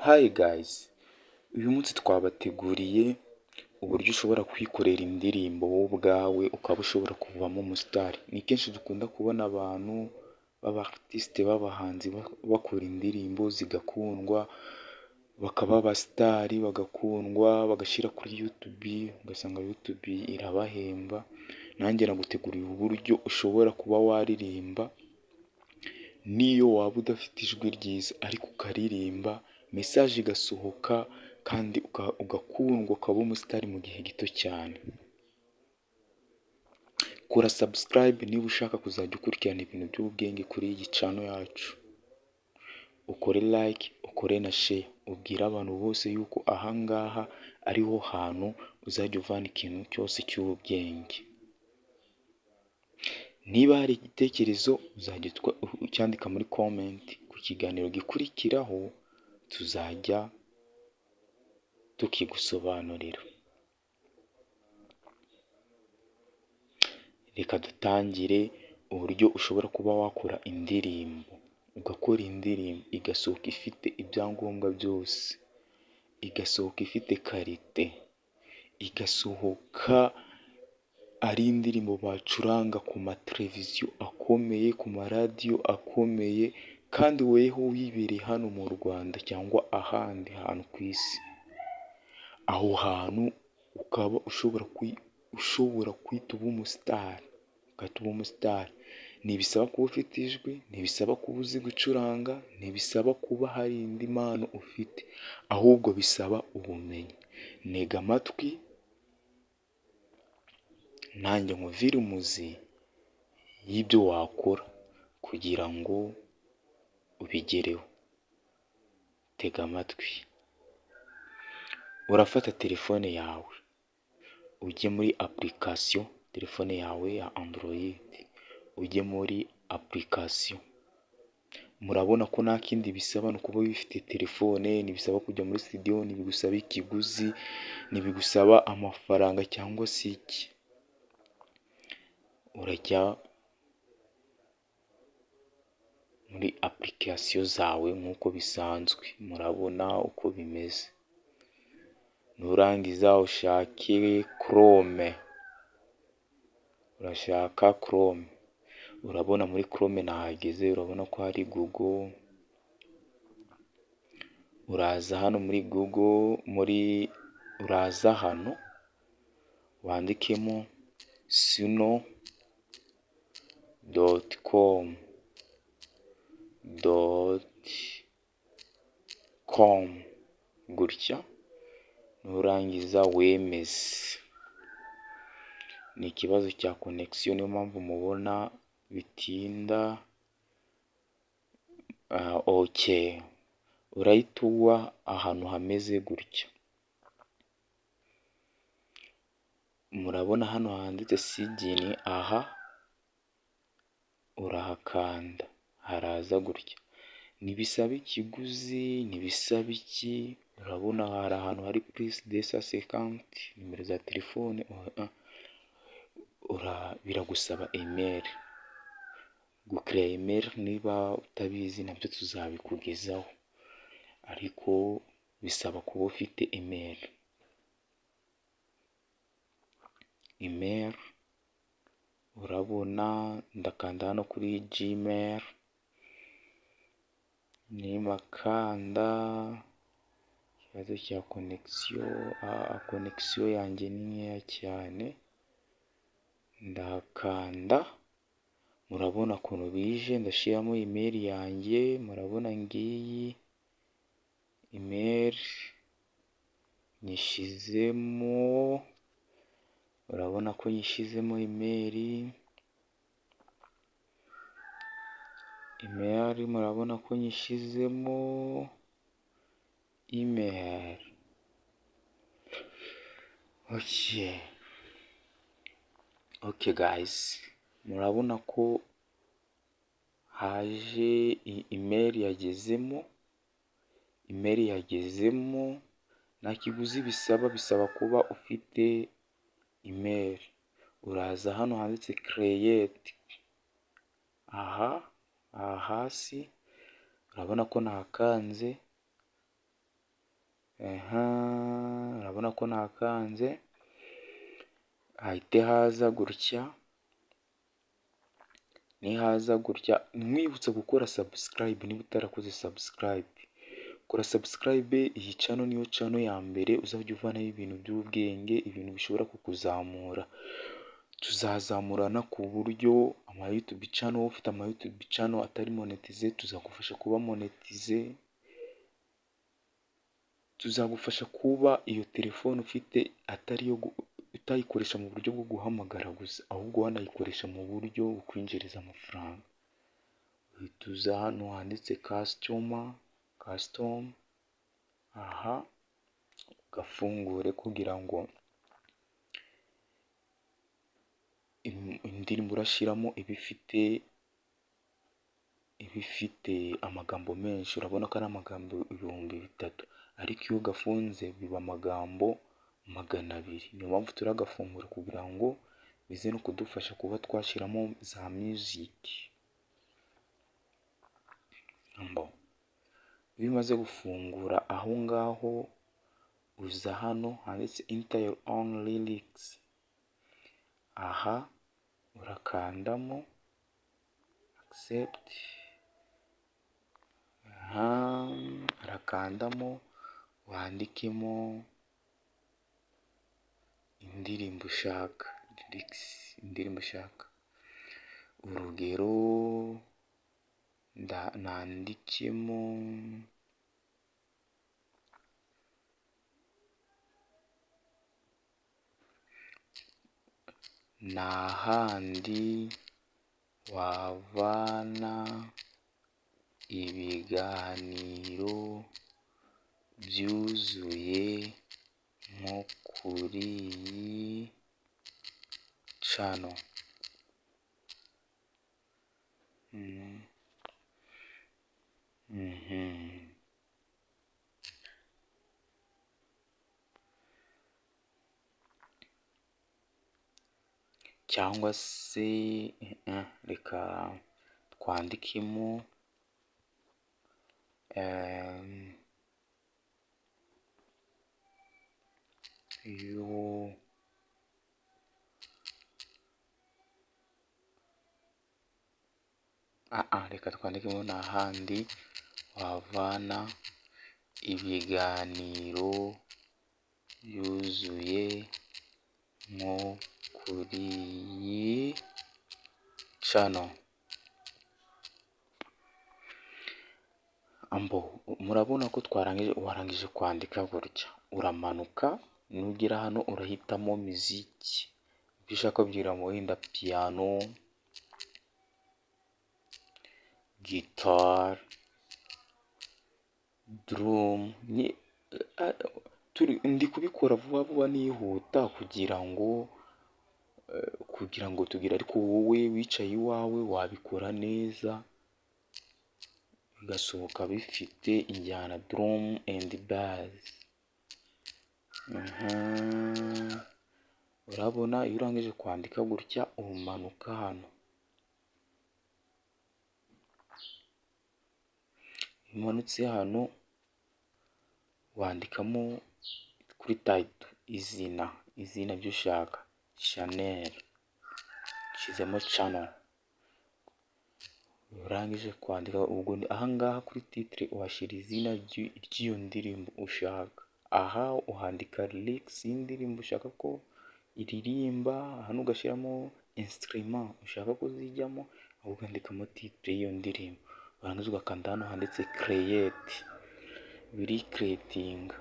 Hi guys, uyu munsi twabateguriye uburyo ushobora kwikorera indirimbo wowe ubwawe ukaba ushobora kuvamo umusitari. Ni kenshi dukunda kubona abantu b'abartisite b'abahanzi bakora indirimbo zigakundwa, bakaba abasitari bagakundwa, bagashyira kuri YouTube, ugasanga YouTube irabahemba. Nanjye naguteguriye uburyo ushobora kuba waririmba niyo waba udafite ijwi ryiza ariko ukaririmba, message igasohoka kandi ugakundwa ukaba umusitari mu gihe gito cyane. Kora subscribe niba ushaka kuzajya ukurikirana ibintu by'ubwenge kuri iyi channel yacu. Ukore like, ukore na share, ubwire abantu bose yuko ahangaha ariho hantu uzajya uvana ikintu cyose cy'ubwenge. Niba hari igitekerezo uzajya ucyandika muri comment, ku kiganiro gikurikiraho tuzajya tukigusobanurira. Reka dutangire uburyo ushobora kuba wakora indirimbo, ugakora indirimbo igasohoka ifite ibyangombwa byose, igasohoka ifite karite, igasohoka ari indirimbo bacuranga ku mateleviziyo akomeye, ku maradiyo akomeye, kandi weho wibereye hano mu Rwanda cyangwa ahandi hantu ku isi. Aho hantu ukaba ushobora kwita uba umusitari, ugahita uba umusitari. Ntibisaba kuba ufite ijwi, ntibisaba kuba uzi gucuranga, ntibisaba kuba hari indi mpano ufite, ahubwo bisaba ubumenyi. Ntega amatwi nanjye nkuvire umuzi y'ibyo wakora kugira ngo ubigereho. Tega amatwi. Urafata telefone yawe ujye muri application, telefone yawe ya Android, ujye muri application. Murabona ko nta kindi bisaba, no kuba wifite telefone, ntibisaba kujya muri studio, ntibigusaba ikiguzi, ntibigusaba amafaranga cyangwa se iki. Urajya muri application zawe nk'uko bisanzwe, murabona uko bimeze. Nurangiza ushake Chrome, urashaka Chrome, urabona muri Chrome nahageze, urabona ko hari Google. Uraza hano muri Google, uraza hano wandikemo suno.com gutya, nurangiza wemeze. Ni ikibazo cya connection, niyo mpamvu mubona bitinda. Okay, urahita uwa ahantu hameze gutya. Murabona hano handitse sign, aha urahakanda, haraza gutya. Ntibisaba ikiguzi, ntibisaba iki. Urabona hari ahantu hari plus 250 nimero za telefone. Biragusaba email, gukrea email. Niba utabizi nabyo tuzabikugezaho, ariko bisaba kuba ufite email. Urabona ndakanda hano kuri Gmail, nimakanda ikibazo cya connection yanjye ni nkeya cyane, ndakanda. Murabona ukuntu bije, ndashyiramo email yanjye. Murabona ngiyi email nyishizemo, urabona ko nyishizemo email. Murabona ko nyishizemo email. Okay guys, murabona ko haje email yagezemo. Nta kiguzi bisaba kuba ufite email. Uraza hano handitse create, aha hasi urabona ko nahakanze. urabona ko nakanze hahite haza gutya. Nihaza gutya mwibutsa gukora subscribe niba utarakoze subscribe. Kora subscribe, iyi channel niyo channel ya mbere uzajya uvanaho ibintu by'ubwenge, ibintu bishobora kukuzamura. Tuzazamurana ku buryo ama YouTube channel, ufite ama YouTube channel atari monetize tuzagufasha kuba monetize. Tuzagufasha kuba iyo telefone ufite atari yo utayikoresha mu buryo bwo guhamagara gusa, ahubwo wanayikoresha mu buryo bukwinjiriza amafaranga. Tuza hano handitse custom, aha gafungure kugira ngo indirimbo urashiramo ibifite amagambo menshi. Urabona ko ari amagambo 3000, ariko iyo gafunze biba amagambo 200. Niyo mpamvu turagafungura kugira ngo bize no kudufasha kuba twashiramo za music. Bimaze gufungura aho ngaho, uza hano handitse enter your own lyrics. Aha urakandamo accept. Urakandamo wandikemo indirimbo ushaka, lyrics, indirimbo ushaka. Urugero nandikemo n'ahandi wavana ibiganiro byuzuye nko kuri iyi channel. Cyangwa se reka twandikemo reka twandikemo n'ahandi wavana ibiganiro byuzuye nko kuri iyi channel. Murabona ko warangije kwandika gutya, uramanuka nugira hano urahitamo muziki, ibyo ushaka byiramo, wenda piano, guitar, drum. Ndi kubikora vuba nihuta kugira ngo tugire, ariko wowe wicaye iwawe wabikora neza bigasohoka bifite injyana drum and bass. Urabona iyo urangije kwandika gutya umanuka hano, umanutse hano wandikamo kuri title izina byo ushaka, Chanel, shizemo channel. Urangije kwandika ubwo ahangaha kuri titre uhashira izina ry'iyo ndirimbo ushaka. Aha uhandika lyrics y'indirimbo ushaka ko iririmba, hano ugashiramo instrument ushaka ko zijyamo, ugandikamo titre y'iyo ndirimbo. Urangiza ugakanda hano handitse create, biri creating.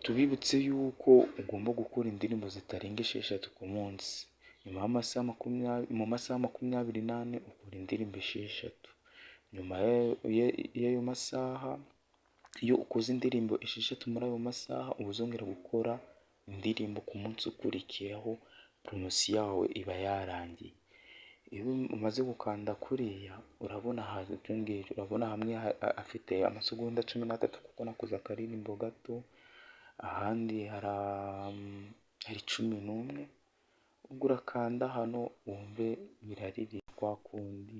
Tubibutse yuko ugomba gukora indirimbo zitarenga 6 ku munsi. Nyuma mu masaha 24 ukora indirimbo 6. Nyuma y'ayo masaha, iyo ukoze indirimbo 6 muri ayo masaha, uzongera gukora indirimbo ku munsi ukurikiraho, promosiyo yawe iba yarangiye. Iyo umaze gukanda kuriya, urabona haza byongeye, urabona hamwe afite amasegonda 13 kuko nakoze akaririmbo gato, ahandi hari 11. Ubwo urakanda hano wumve biraririmba kwa kundi.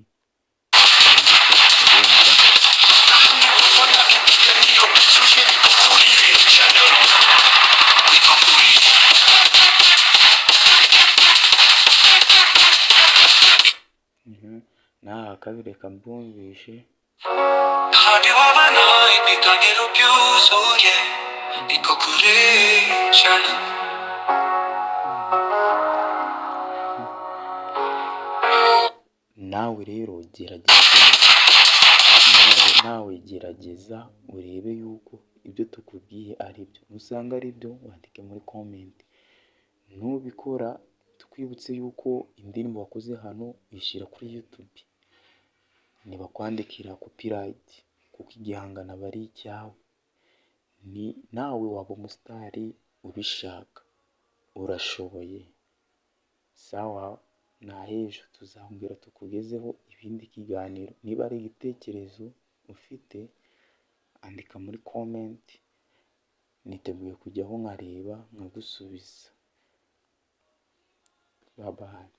N'aha kabiri reka mbumvishe. Hadi wabana ibiganiro byuzuye iko kure cyane. Nawe rero gerageza urebe yuko ibyo tukubwiye ari byo, nusanga ari byo wandike muri comment, nubikora twibutse yuko indirimbo wakoze hano uyishyira kuri YouTube, ntibakwandikira copyright kuko igihangano aba ari icyawe, nawe waba umusitari ubishaka, urashoboye. Sawa, n'ahejo tuzongera tukugezeho ibindi kiganiro, niba ari igitekerezo ufite andika muri comment, niteguye kujyaho nkareba nkagusubiza. Bye bye.